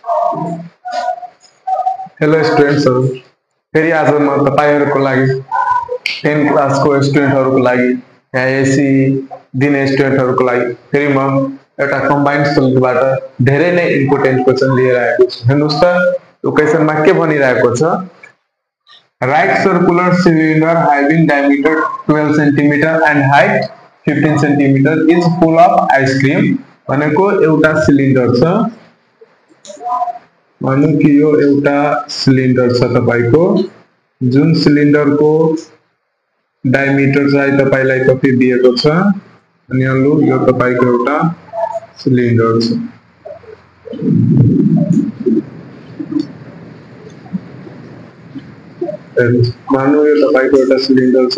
Hello स्टुडेन्ट्सहरु, फेरि आज म तपाईहरुको लागि 10 क्लासको स्टुडेन्टहरुको लागि या एसी दिने स्टुडेन्टहरुको लागि फेरि म एउटा कम्बाइन्ड सल्युसनबाट धेरै नै इम्पोर्टेन्ट क्वेशन लिएर आएको छु। हेर्नुस् त यो क्वेशनमा के भनिरहेको छ? Right circular cylinder having diameter 12 cm and height 15 cm is full of ice cream। भनेको एउटा सिलिन्डर छ, मानौं कि यो एउटा सिलिन्डर छ तपाईको, जुन सिलिन्डरको डायमिटर चाहिँ तपाईलाई कति दिएको छ अनि यो तपाईको एउटा सिलिन्डर छ। मानौं यो तपाईको एउटा सिलिन्डर छ,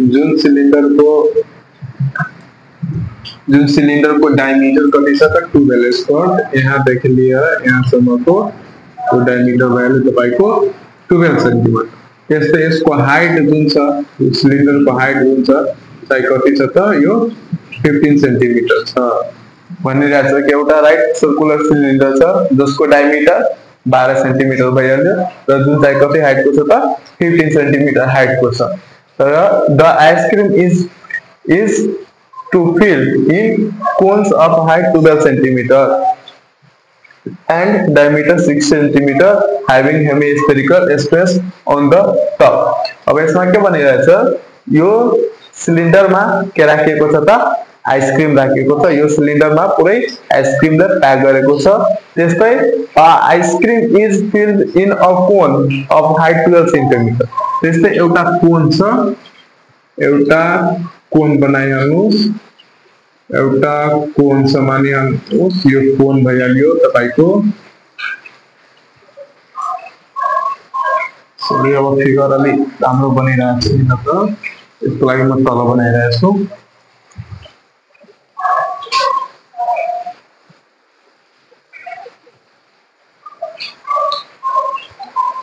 जुन सिलिन्डरको डायमिटर कति छ त 12 स्क्वायर, यहाँ देखि लिएर यहाँसम्मको यो डायमिटर भ्यालु तपाईको 12 सेन्टिमिटर। त्यस्तै यसको हाइट जुन छ, यो सिलिन्डरको हाइट जुन छ चाहिँ कति छ त यो 15 सेन्टिमिटर छ। भनिरहेको छ कि एउटा राइट सर्कुलर सिलिन्डर छ जसको डायमिटर 12 सेन्टिमिटर भइहाल्यो र जुन चाहिँ कति हाइटको छ त 15 सेन्टिमिटर हाइटको छ। तर the ice cream is to fill in cones of height 12 cm and diameter 6 cm having hemispherical space on the top। अब यसमा के भनिरहेछ, यो सिलिन्डरमा के राखिएको छ त आइसक्रिम राखिएको छ। यो सिलिन्डरमा पुरै आइसक्रिमले प्याक गरेको छ। त्यस्तै ice cream is filled in a cone of height 12 cm। त्यस्तै एउटा कोन छ, एउटा कोन बनाइहाल्नुस्, एउटा कोन छ मानिहाल्नुस्, यो कोन भइहाल्यो तपाईको। सरी अब फिगर अलि राम्रो बनिरहेको छैन त, यसको लागि म तल बनाइरहेको छु।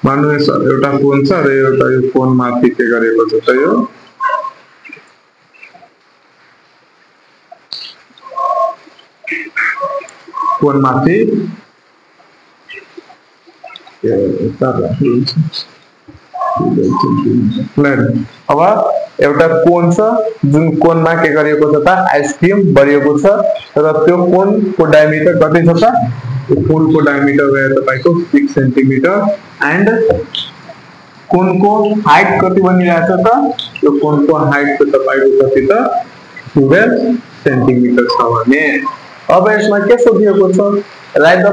मानौं एउटा कोन छ र एउटा यो कोन माथि के गरेको छ त यो कोन माथि प्लेन। अब एउटा कोन छ जुन कोनमा के गरेको छ त आइसक्रिम भरिएको छ र त्यो कोनको डायमिटर कति छ त? यो कोनको डायमिटर भयो तपाईको 6 सेन्टिमिटर एन्ड कोनको हाइट कति बनिरहेछ त? यो कोनको हाइट त तपाईको कति त 12 सेन्टिमिटर छ भने। अब यसमा के सोधिएको छ? Right the